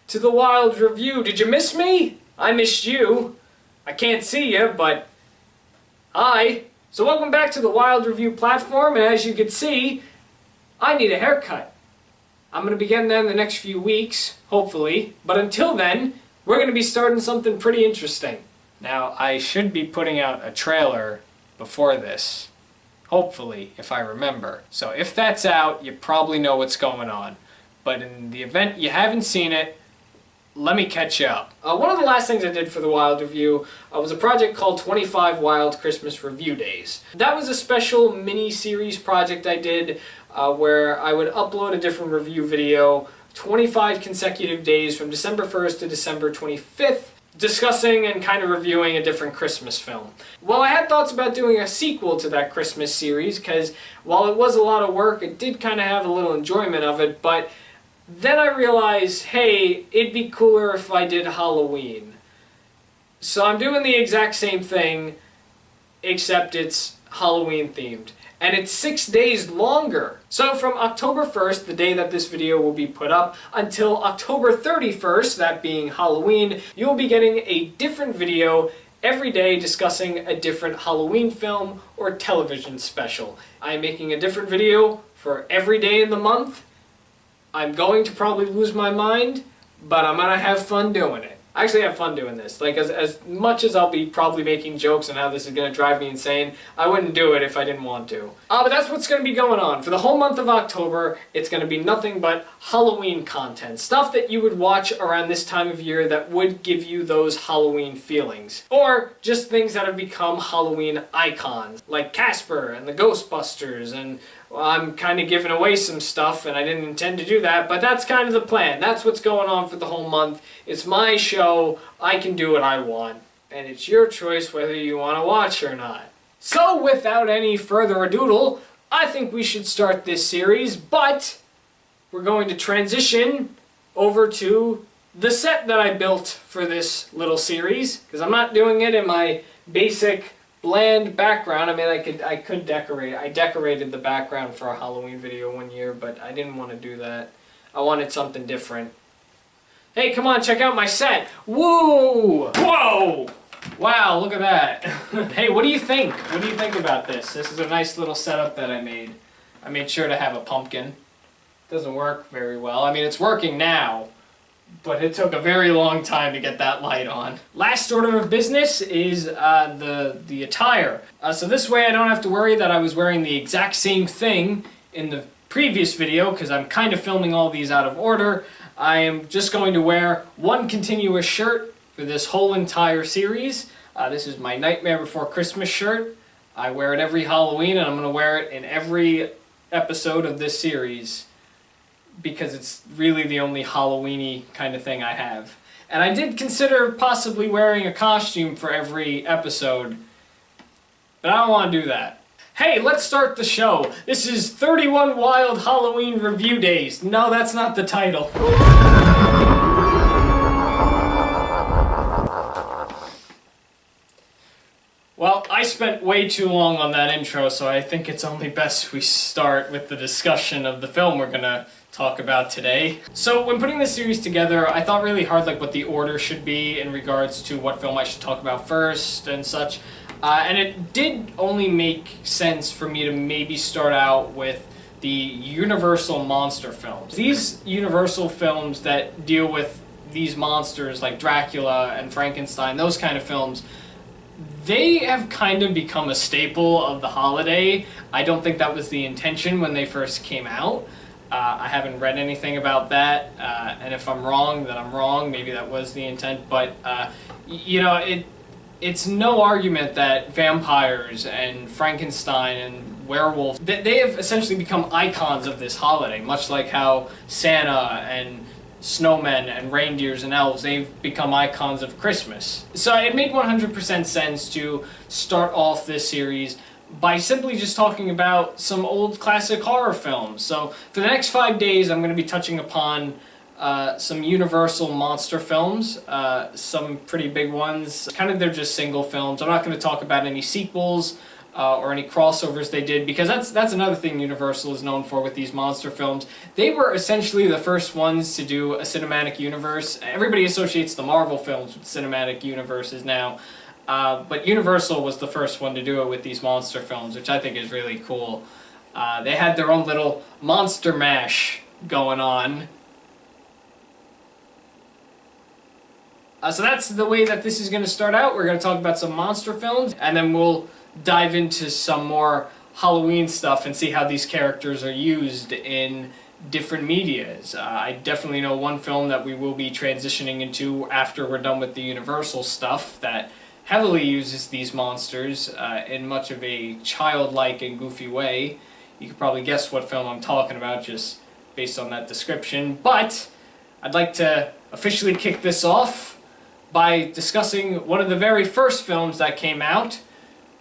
to the Wild Review. Did you miss me? I missed you. I can't see you, but hi. So welcome back to the Wild Review platform, and as you can see, I need a haircut. I'm going to be getting that in the next few weeks, hopefully, but until then, we're going to be starting something pretty interesting. Now, I should be putting out a trailer before this, hopefully, if I remember. So if that's out, you probably know what's going on. But in the event you haven't seen it, let me catch you up. One of the last things I did for the Wild Review was a project called 25 Wild Christmas Review Days. That was a special mini-series project I did where I would upload a different review video 25 consecutive days from December 1st to December 25th, discussing and kind of reviewing a different Christmas film. Well, I had thoughts about doing a sequel to that Christmas series, because while it was a lot of work, it did kind of have a little enjoyment of it, but then I realized, hey, it'd be cooler if I did Halloween. So I'm doing the exact same thing, except it's Halloween themed. And it's 6 days longer. So from October 1st, the day that this video will be put up, until October 31st, that being Halloween, you'll be getting a different video every day discussing a different Halloween film or television special. I'm making a different video for every day in the month. I'm going to probably lose my mind, but I'm going to have fun doing it. I actually have fun doing this. Like, as much as I'll be probably making jokes on how this is going to drive me insane, I wouldn't do it if I didn't want to. But that's what's going to be going on. For the whole month of October, it's going to be nothing but Halloween content. Stuff that you would watch around this time of year that would give you those Halloween feelings. Or just things that have become Halloween icons, like Casper and the Ghostbusters, and well, I'm kind of giving away some stuff, and I didn't intend to do that, but that's kind of the plan. That's what's going on for the whole month. It's my show. I can do what I want, and it's your choice whether you want to watch or not. So, without any further ado, I think we should start this series, but we're going to transition over to the set that I built for this little series, because I'm not doing it in my basic bland background. I mean, I could decorate. I decorated the background for a Halloween video one year, but I didn't want to do that. I wanted something different. Hey, come on, check out my set. Woo! Whoa! Wow, look at that. Hey, what do you think? What do you think about this? This is a nice little setup that I made. I made sure to have a pumpkin. Doesn't work very well. I mean, it's working now, but it took a very long time to get that light on. Last order of business is the attire. So this way I don't have to worry that I was wearing the exact same thing in the previous video, because I'm kind of filming all these out of order. I am just going to wear one continuous shirt for this whole entire series. This is my Nightmare Before Christmas shirt. I wear it every Halloween, and I'm going to wear it in every episode of this series, because it's really the only Halloween-y kind of thing I have. And I did consider possibly wearing a costume for every episode, but I don't want to do that. Hey, let's start the show. This is 31 Wild Halloween Review Days. No, that's not the title. Well, I spent way too long on that intro, so I think it's only best we start with the discussion of the film we're gonna talk about today. So when putting this series together, I thought really hard like what the order should be in regards to what film I should talk about first and such. And it did only make sense for me to maybe start out with the Universal monster films. These Universal films that deal with these monsters like Dracula and Frankenstein, those kind of films, they have kind of become a staple of the holiday. I don't think that was the intention when they first came out. I haven't read anything about that, and if I'm wrong, then I'm wrong. Maybe that was the intent, but you know, it's no argument that vampires and Frankenstein and werewolves, they have essentially become icons of this holiday, much like how Santa and snowmen and reindeers and elves, they've become icons of Christmas. So it made 100% sense to start off this series by simply just talking about some old classic horror films. So for the next 5 days, I'm going to be touching upon some Universal monster films, some pretty big ones. Kind of they're just single films. I'm not going to talk about any sequels. or any crossovers they did, because that's another thing Universal is known for with these monster films. They were essentially the first ones to do a cinematic universe. Everybody associates the Marvel films with cinematic universes now, but Universal was the first one to do it with these monster films, which I think is really cool. They had their own little monster mash going on. So that's the way that this is going to start out. We're going to talk about some monster films, and then we'll dive into some more Halloween stuff and see how these characters are used in different medias. I definitely know one film that we will be transitioning into after we're done with the Universal stuff that heavily uses these monsters in much of a childlike and goofy way. You can probably guess what film I'm talking about just based on that description, but I'd like to officially kick this off by discussing one of the very first films that came out,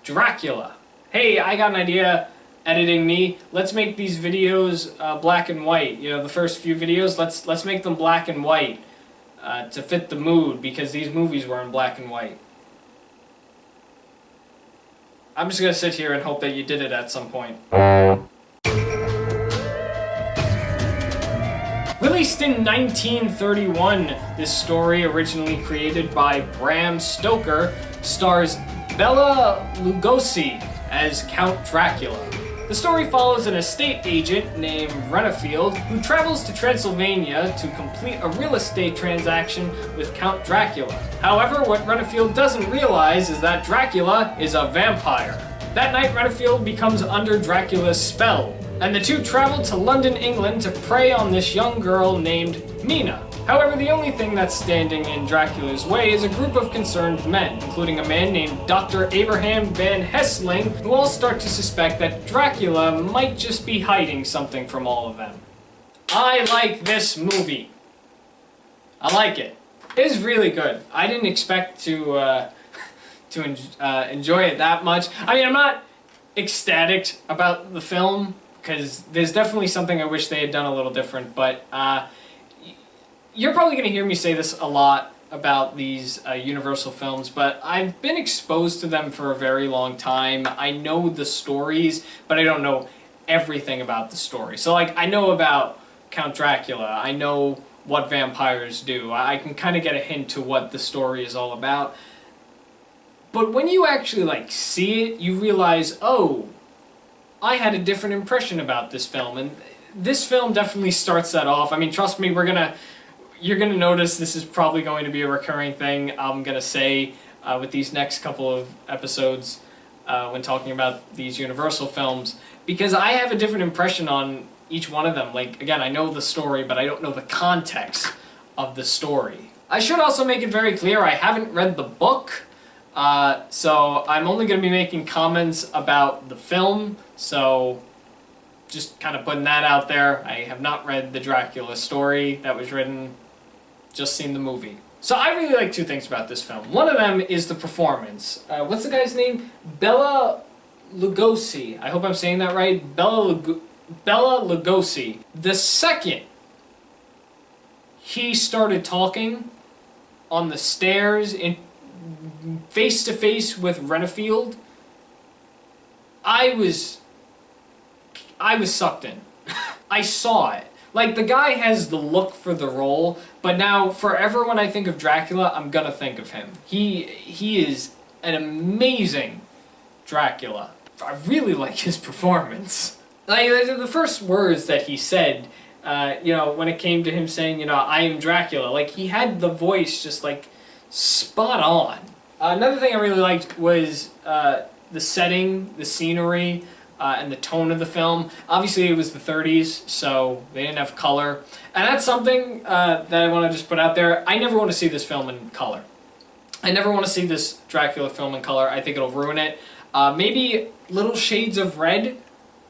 Dracula. Hey, I got an idea, editing me. Let's make these videos black and white. You know, the first few videos, let's make them black and white to fit the mood, because these movies were in black and white. I'm just gonna sit here and hope that you did it at some point. Released in 1931, this story, originally created by Bram Stoker, stars Bela Lugosi as Count Dracula. The story follows an estate agent named Renfield who travels to Transylvania to complete a real estate transaction with Count Dracula. However, what Renfield doesn't realize is that Dracula is a vampire. That night, Renfield becomes under Dracula's spell, and the two travel to London, England to prey on this young girl named Mina. However, the only thing that's standing in Dracula's way is a group of concerned men, including a man named Dr. Abraham Van Helsing, who all start to suspect that Dracula might just be hiding something from all of them. I like this movie. I like it. It is really good. I didn't expect to enjoy it that much. I mean, I'm not ecstatic about the film, because there's definitely something I wish they had done a little different, but you're probably going to hear me say this a lot about these Universal films, but I've been exposed to them for a very long time. I know the stories, but I don't know everything about the story. So, like, I know about Count Dracula. I know what vampires do. I can kind of get a hint to what the story is all about. But when you actually, like, see it, you realize, oh, I had a different impression about this film. And this film definitely starts that off. I mean, trust me, you're gonna notice this is probably going to be a recurring thing I'm gonna say with these next couple of episodes when talking about these Universal films, because I have a different impression on each one of them. Like, again, I know the story, but I don't know the context of the story. I should also make it very clear I haven't read the book, so I'm only going to be making comments about the film, so just kind of putting that out there. I have not read the Dracula story that was written, just seen the movie. So I really like two things about this film. One of them is the performance. What's the guy's name? Bela Lugosi. I hope I'm saying that right. Bela Lugosi. The second he started talking on the stairs in face to face with Renfield, I was sucked in. I saw it. Like, the guy has the look for the role, but now forever when I think of Dracula, I'm gonna think of him. He is an amazing Dracula. I really like his performance. Like, the first words that he said, when it came to him saying, I am Dracula, like, he had the voice just, like, spot on. Another thing I really liked was the setting, the scenery, and the tone of the film. Obviously, it was the 30s, so they didn't have color. And that's something that I want to just put out there. I never want to see this film in color. I never want to see this Dracula film in color. I think it'll ruin it. Maybe little shades of red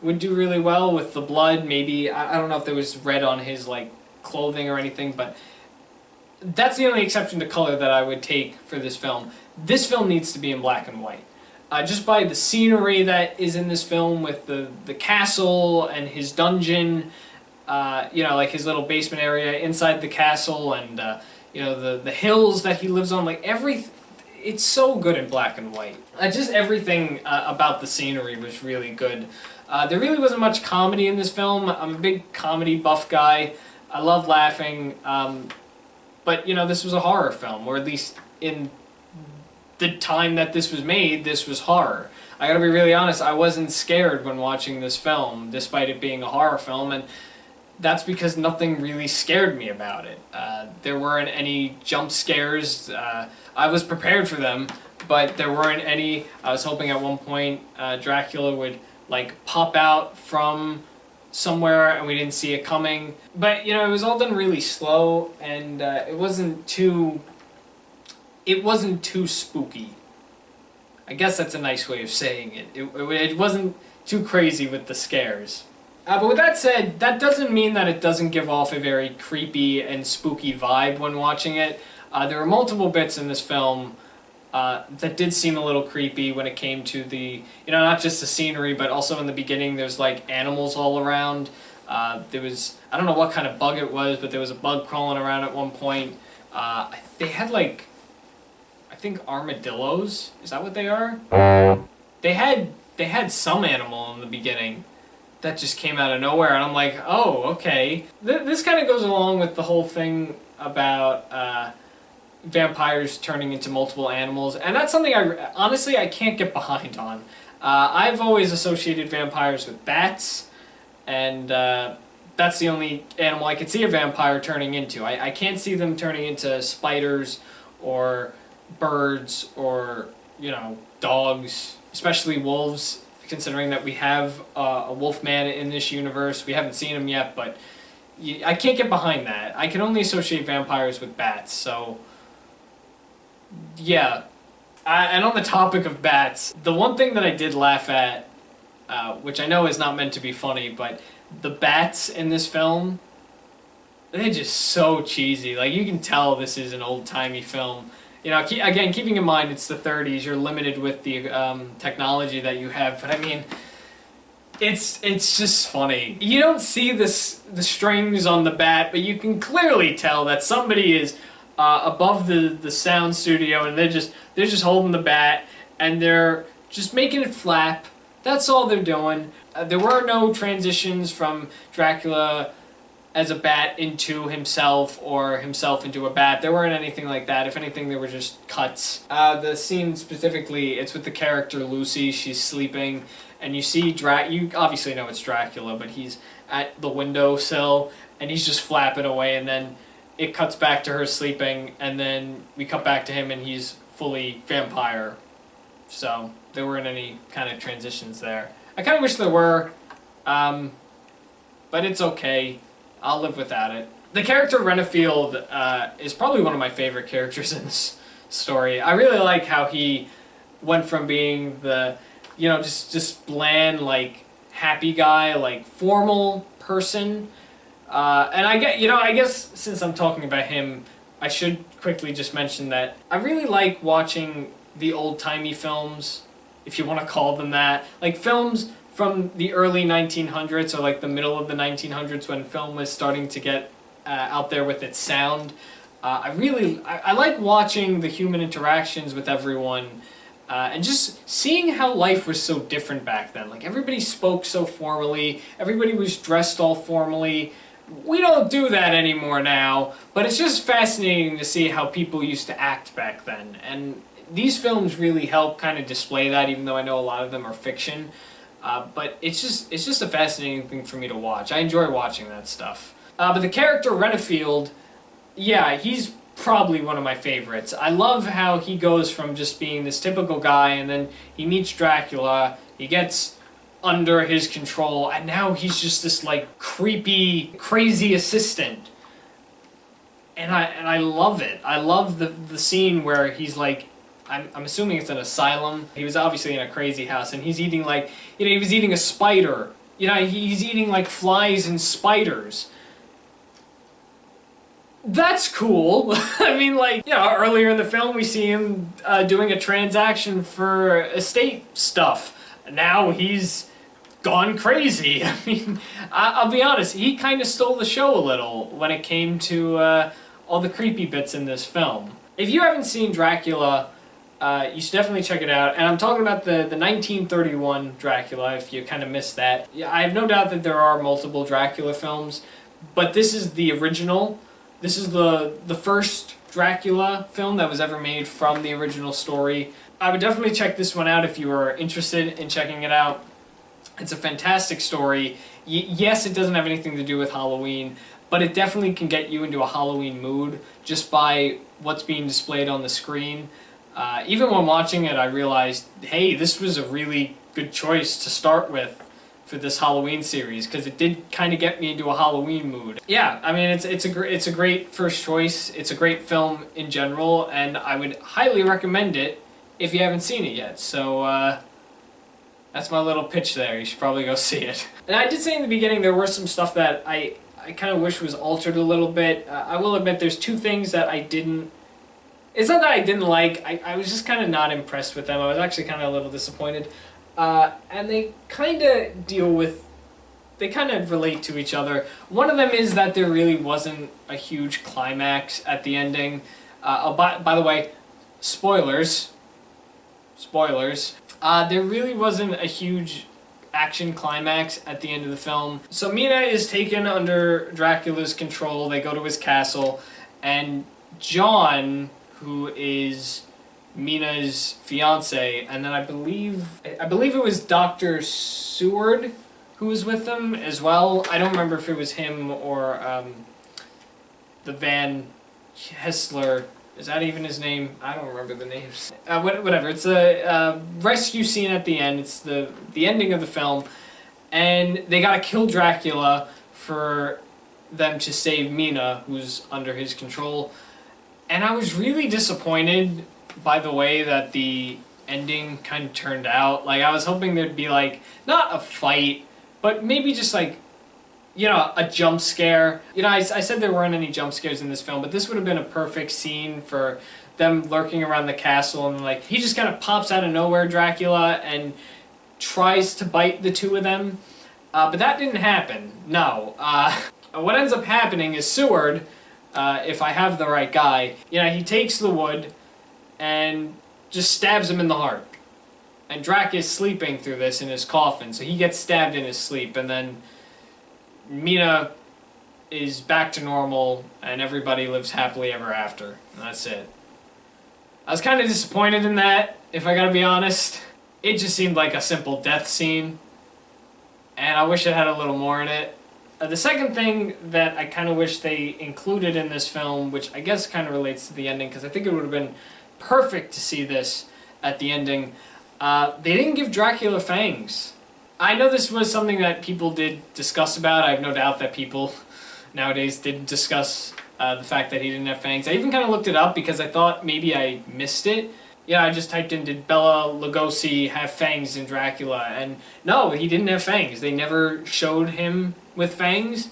would do really well with the blood. Maybe, I don't know if there was red on his, like, clothing or anything, but that's the only exception to color that I would take for this film. This film needs to be in black and white. Just by the scenery that is in this film with the castle and his dungeon, like his little basement area inside the castle, and the hills that he lives on, like it's so good in black and white. Just everything about the scenery was really good. There really wasn't much comedy in this film. I'm a big comedy buff guy. I love laughing, but you know, this was a horror film, or at least in the time that this was made, this was horror. I gotta be really honest, I wasn't scared when watching this film, despite it being a horror film, and that's because nothing really scared me about it. There weren't any jump scares. I was prepared for them, but there weren't any. I was hoping at one point Dracula would like pop out from somewhere and we didn't see it coming. But you know, it was all done really slow, and it wasn't too spooky. I guess that's a nice way of saying it. It wasn't too crazy with the scares. But with that said, that doesn't mean that it doesn't give off a very creepy and spooky vibe when watching it. There were multiple bits in this film that did seem a little creepy when it came to the, you know, not just the scenery, but also in the beginning there's like animals all around. There was, I don't know what kind of bug it was, but there was a bug crawling around at one point. They had like, I think armadillos. Is that what they are? They had some animal in the beginning that just came out of nowhere, and I'm like, oh, okay. This kind of goes along with the whole thing about vampires turning into multiple animals, and that's something honestly I can't get behind on. I've always associated vampires with bats, and that's the only animal I could see a vampire turning into. I can't see them turning into spiders or birds or, you know, dogs, especially wolves, considering that we have a wolfman in this universe. We haven't seen him yet, but I can't get behind that. I can only associate vampires with bats, so yeah. And on the topic of bats, the one thing that I did laugh at, which I know is not meant to be funny, but the bats in this film, they're just so cheesy. Like, you can tell this is an old-timey film. You know, again, keeping in mind it's the 30s, you're limited with the technology that you have, but I mean, it's just funny. You don't see the strings on the bat, but you can clearly tell that somebody is above the sound studio, and they're just holding the bat, and they're just making it flap. That's all they're doing. There were no transitions from Dracula as a bat into himself or himself into a bat. There weren't anything like that. If anything, there were just cuts. The scene specifically, it's with the character Lucy. She's sleeping, and you see you obviously know it's Dracula, but he's at the windowsill, and he's just flapping away, and then it cuts back to her sleeping, and then we cut back to him, and he's fully vampire. So there weren't any kind of transitions there. I kind of wish there were, but it's okay. I'll live without it. The character Renfield is probably one of my favorite characters in this story. I really like how he went from being the, you know, just bland, like, happy guy, like, formal person. And I guess since I'm talking about him, I should quickly just mention that I really like watching the old-timey films, if you want to call them that. Like, films from the early 1900s, or like the middle of the 1900s, when film was starting to get out there with its sound. I like watching the human interactions with everyone, and just seeing how life was so different back then. Like, everybody spoke so formally, everybody was dressed all formally. We don't do that anymore now, but it's just fascinating to see how people used to act back then. And these films really help kind of display that, even though I know a lot of them are fiction. But it's just a fascinating thing for me to watch. I enjoy watching that stuff. But the character Renfield, yeah, he's probably one of my favorites. I love how he goes from just being this typical guy, and then he meets Dracula, he gets under his control, and now he's just this like creepy, crazy assistant. And I love it. I love the scene where he's like, I'm assuming it's an asylum. He was obviously in a crazy house, and he's eating like, you know, he was eating a spider. You know, he's eating like flies and spiders. That's cool. I mean, like, you know, earlier in the film we see him doing a transaction for estate stuff. Now he's gone crazy. I mean, I'll be honest, he kind of stole the show a little when it came to all the creepy bits in this film. If you haven't seen Dracula, You should definitely check it out. And I'm talking about the 1931 Dracula, if you kind of missed that. Yeah, I have no doubt that there are multiple Dracula films, but this is the original. This is the first Dracula film that was ever made from the original story. I would definitely check this one out if you are interested in checking it out. It's a fantastic story. Yes, it doesn't have anything to do with Halloween, but it definitely can get you into a Halloween mood just by what's being displayed on the screen. Even when watching it, I realized, hey, this was a really good choice to start with for this Halloween series, because it did kind of get me into a Halloween mood. Yeah, I mean, it's a great first choice. It's a great film in general, and I would highly recommend it if you haven't seen it yet. So that's my little pitch there. You should probably go see it. And I did say in the beginning there were some stuff that I kind of wish was altered a little bit. I will admit there's two things that I didn't... It's not that I didn't like, I was just kind of not impressed with them. I was actually kind of a little disappointed. And they kind of deal with... They kind of relate to each other. One of them is that there really wasn't a huge climax at the ending. By the way, spoilers. Spoilers. There really wasn't a huge action climax at the end of the film. So Mina is taken under Dracula's control. They go to his castle, and John, who is Mina's fiance, and then I believe it was Dr. Seward who was with them as well. I don't remember if it was him or the Van Hessler. Is that even his name? I don't remember the names. Whatever. It's a rescue scene at the end. It's the ending of the film, and they gotta kill Dracula for them to save Mina, who's under his control. And I was really disappointed by the way that the ending kind of turned out. Like, I was hoping there'd be, like, not a fight, but maybe just, like, you know, a jump scare. You know, I said there weren't any jump scares in this film, but this would have been a perfect scene for them lurking around the castle, and, like, he just kind of pops out of nowhere, Dracula, and tries to bite the two of them. But that didn't happen. No. What ends up happening is Seward, if I have the right guy, you know, he takes the wood and just stabs him in the heart. And Drac is sleeping through this in his coffin, so he gets stabbed in his sleep, and then Mina is back to normal, and everybody lives happily ever after. And that's it. I was kind of disappointed in that, if I gotta be honest. It just seemed like a simple death scene, and I wish it had a little more in it. The second thing that I kind of wish they included in this film, which I guess kind of relates to the ending, because I think it would have been perfect to see this at the ending, they didn't give Dracula fangs. I know this was something that people did discuss about. I have no doubt that people nowadays did discuss the fact that he didn't have fangs. I even kind of looked it up because I thought maybe I missed it. Yeah, I just typed in, did Bela Lugosi have fangs in Dracula? And no, he didn't have fangs. They never showed him with fangs.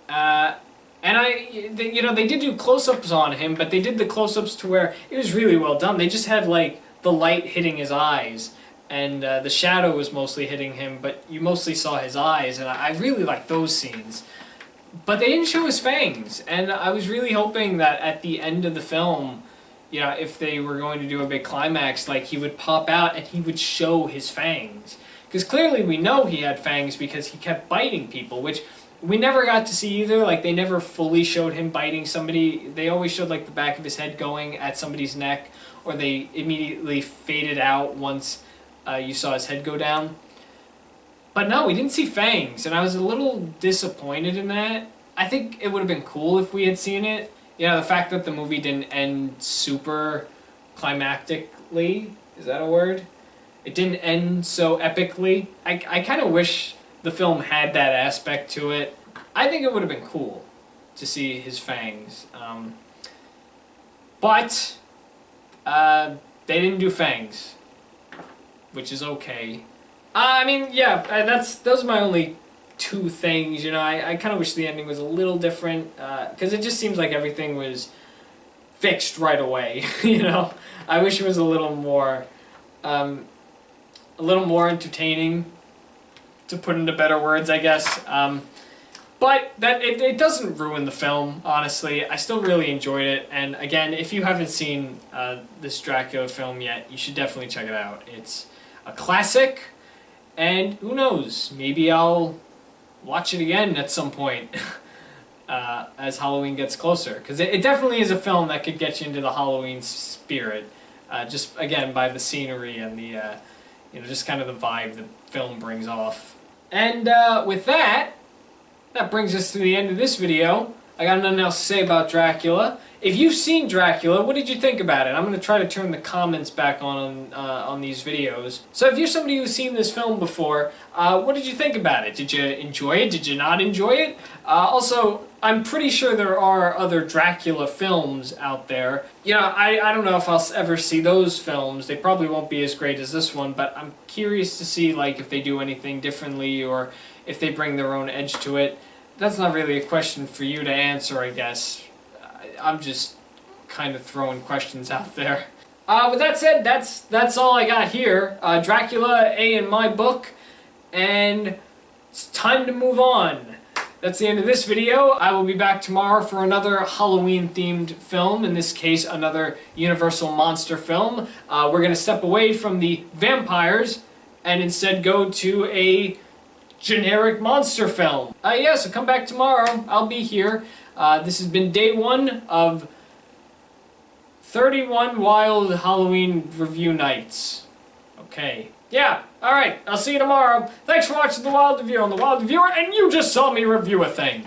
And they did do close-ups on him, but they did the close-ups to where it was really well done. They just had, like, the light hitting his eyes, and the shadow was mostly hitting him, but you mostly saw his eyes, and I really liked those scenes. But they didn't show his fangs, and I was really hoping that at the end of the film, you know, if they were going to do a big climax, like, he would pop out and he would show his fangs. Because clearly we know he had fangs because he kept biting people, which we never got to see either. Like, they never fully showed him biting somebody. They always showed, like, the back of his head going at somebody's neck, or they immediately faded out once you saw his head go down. But no, we didn't see fangs, and I was a little disappointed in that. I think it would have been cool if we had seen it. You know, the fact that the movie didn't end super climactically, is that a word? It didn't end so epically. I kind of wish the film had that aspect to it. I think it would have been cool to see his fangs. But they didn't do fangs, which is okay. I mean, yeah, those are my only two things, you know. I kind of wish the ending was a little different, because it just seems like everything was fixed right away, you know. I wish it was a little more entertaining, to put into better words, I guess. But it doesn't ruin the film, honestly. I still really enjoyed it. And again, if you haven't seen this Dracula film yet, you should definitely check it out. It's a classic, and who knows, maybe I'll watch it again at some point as Halloween gets closer. Because it definitely is a film that could get you into the Halloween spirit, just, again, by the scenery and the, just kind of the vibe the film brings off. And with that brings us to the end of this video. I got nothing else to say about Dracula. If you've seen Dracula, what did you think about it? I'm going to try to turn the comments back on these videos. So if you're somebody who's seen this film before, what did you think about it? Did you enjoy it? Did you not enjoy it? Also, I'm pretty sure there are other Dracula films out there. I don't know if I'll ever see those films. They probably won't be as great as this one, but I'm curious to see if they do anything differently or if they bring their own edge to it. That's not really a question for you to answer, I guess. I'm just kind of throwing questions out there. With that said, that's all I got here. Dracula, A in my book, and it's time to move on. That's the end of this video. I will be back tomorrow for another Halloween-themed film, in this case, another Universal monster film. We're going to step away from the vampires and instead go to a generic monster film. So come back tomorrow. I'll be here. This has been day 1 of 31 wild Halloween review nights. Okay. Yeah, alright. I'll see you tomorrow. Thanks for watching The Wild Review on The Wild Reviewer, and you just saw me review a thing.